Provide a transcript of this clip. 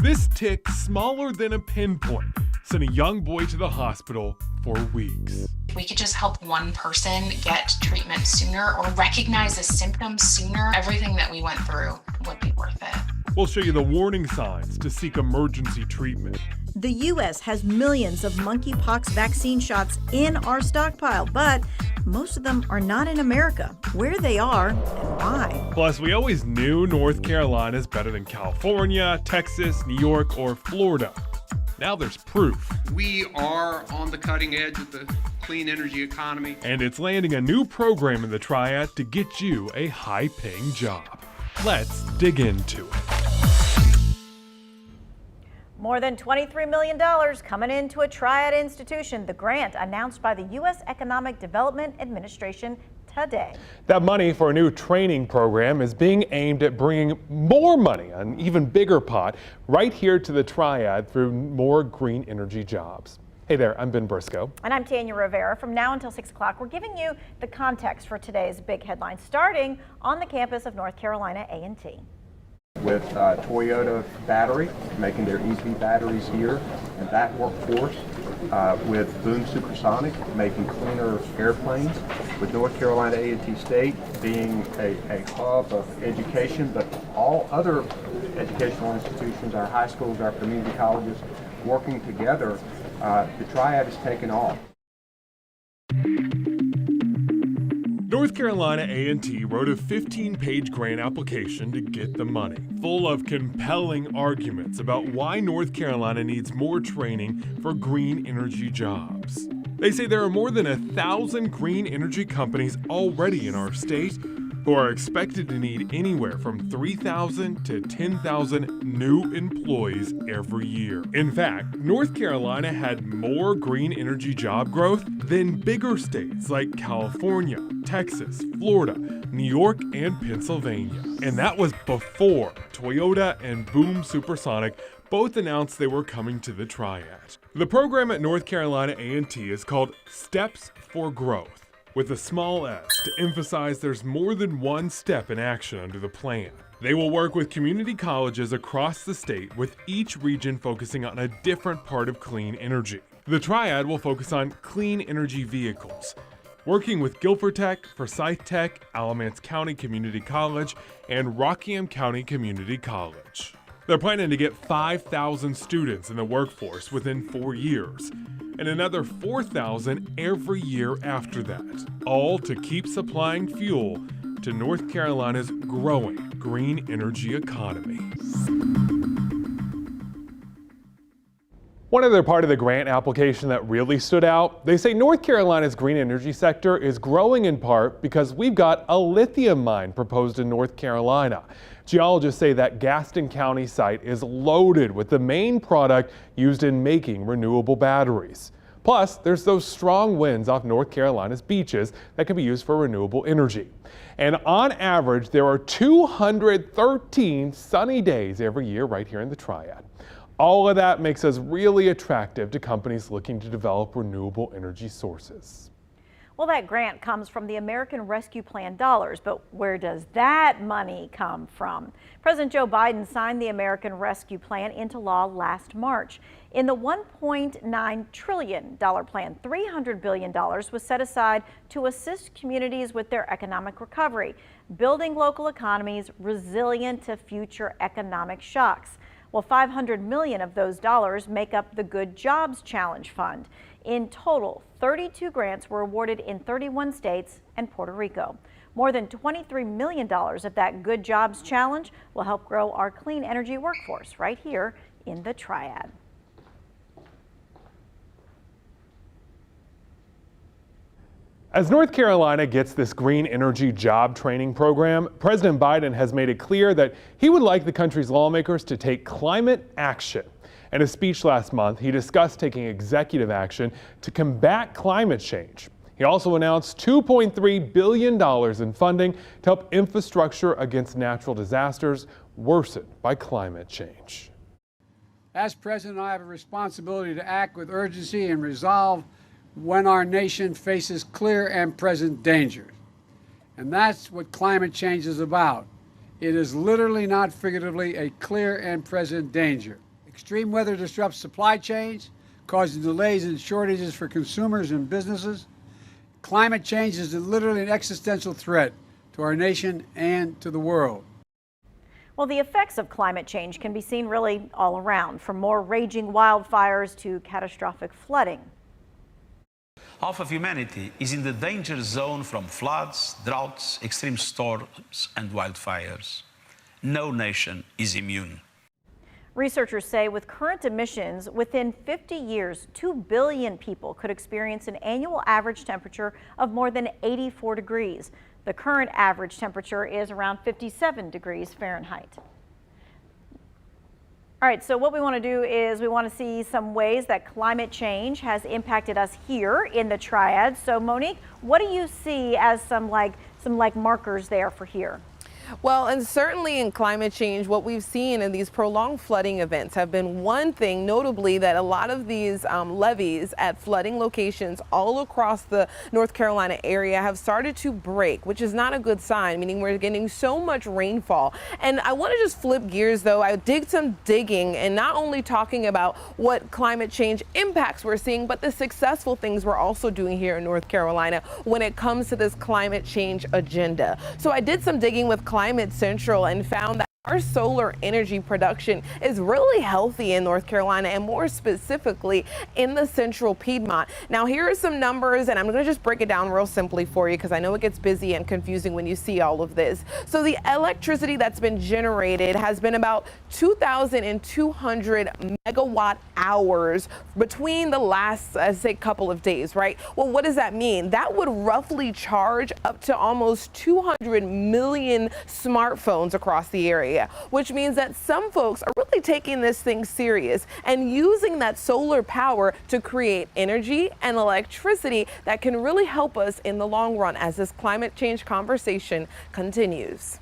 This tick, smaller than a pinpoint, sent a young boy to the hospital for weeks. If we could just help one person get treatment sooner or recognize the symptoms sooner, everything that we went through would be worth it. We'll show you the warning signs to seek emergency treatment. The U.S. has millions of monkeypox vaccine shots in our stockpile, but most of them are not in America. Where they are and why. Plus, we always knew North Carolina is better than California, Texas, New York, or Florida. Now there's proof. We are on the cutting edge of the clean energy economy. And it's landing a new program in the Triad to get you a high-paying job. Let's dig into it. More than $23 million coming into a Triad institution, the grant announced by the U.S. Economic Development Administration today. That money for a new training program is being aimed at bringing more money, an even bigger pot, right here to the Triad through more green energy jobs. Hey there, I'm Ben Briscoe. And I'm Tanya Rivera. From now until 6 o'clock, we're giving you the context for today's big headlines, starting on the campus of North Carolina A&T. With Toyota battery, making their EV batteries here, and that workforce with Boom Supersonic, making cleaner airplanes, with North Carolina A&T State being a hub of education, but all other educational institutions, our high schools, our community colleges, working together, the Triad is taking off. North Carolina A&T wrote a 15-page grant application to get the money, full of compelling arguments about why North Carolina needs more training for green energy jobs. They say there are more than 1,000 green energy companies already in our state who are expected to need anywhere from 3,000 to 10,000 new employees every year. In fact, North Carolina had more green energy job growth than bigger states like California, Texas, Florida, New York, and Pennsylvania. And that was before Toyota and Boom Supersonic both announced they were coming to the Triad. The program at North Carolina A&T is called Steps for Growth, with a small s to emphasize there's more than one step in action under the plan. They will work with community colleges across the state, with each region focusing on a different part of clean energy. The Triad will focus on clean energy vehicles, working with Guilford Tech, Forsyth Tech, Alamance County Community College, and Rockingham County Community College. They're planning to get 5,000 students in the workforce within 4 years, and another 4,000 every year after that, all to keep supplying fuel to North Carolina's growing green energy economy. One other part of the grant application that really stood out, they say North Carolina's green energy sector is growing in part because we've got a lithium mine proposed in North Carolina. Geologists say that Gaston County site is loaded with the main product used in making renewable batteries. Plus, there's those strong winds off North Carolina's beaches that can be used for renewable energy. And on average, there are 213 sunny days every year right here in the Triad. All of that makes us really attractive to companies looking to develop renewable energy sources. Well, that grant comes from the American Rescue Plan dollars, but where does that money come from? President Joe Biden signed the American Rescue Plan into law last March. In the $1.9 trillion plan, $300 billion was set aside to assist communities with their economic recovery, building local economies resilient to future economic shocks. Well, $500 million of those dollars make up the Good Jobs Challenge Fund. In total, 32 grants were awarded in 31 states and Puerto Rico. More than $23 million of that Good Jobs Challenge will help grow our clean energy workforce right here in the Triad. As North Carolina gets this green energy job training program, President Biden has made it clear that he would like the country's lawmakers to take climate action. In a speech last month, he discussed taking executive action to combat climate change. He also announced $2.3 billion in funding to help infrastructure against natural disasters worsened by climate change. As president, I have a responsibility to act with urgency and resolve when our nation faces clear and present dangers. And that's what climate change is about. It is literally, not figuratively, a clear and present danger. Extreme weather disrupts supply chains, causing delays and shortages for consumers and businesses. Climate change is literally an existential threat to our nation and to the world. Well, the effects of climate change can be seen really all around, from more raging wildfires to catastrophic flooding. Half of humanity is in the danger zone from floods, droughts, extreme storms, and wildfires. No nation is immune. Researchers say with current emissions, within 50 years, 2 billion people could experience an annual average temperature of more than 84 degrees. The current average temperature is around 57 degrees Fahrenheit. All right, so what we want to do is we want to see some ways that climate change has impacted us here in the Triad. So Monique, what do you see as some markers there for here? Well, and certainly in climate change, what we've seen in these prolonged flooding events have been one thing, notably that a lot of these levees at flooding locations all across the North Carolina area have started to break, which is not a good sign, meaning we're getting so much rainfall. And I want to just flip gears, though. I did some digging and not only talking about what climate change impacts we're seeing, but the successful things we're also doing here in North Carolina when it comes to this climate change agenda. So I did some digging with Climate Central and found that our solar energy production is really healthy in North Carolina, and more specifically in the central Piedmont. Now, here are some numbers, and I'm going to just break it down real simply for you because I know it gets busy and confusing when you see all of this. So the electricity that's been generated has been about 2,200 megawatt hours between the last, say, couple of days, right? Well, what does that mean? That would roughly charge up to almost 200 million smartphones across the area, which means that some folks are really taking this thing serious and using that solar power to create energy and electricity that can really help us in the long run as this climate change conversation continues.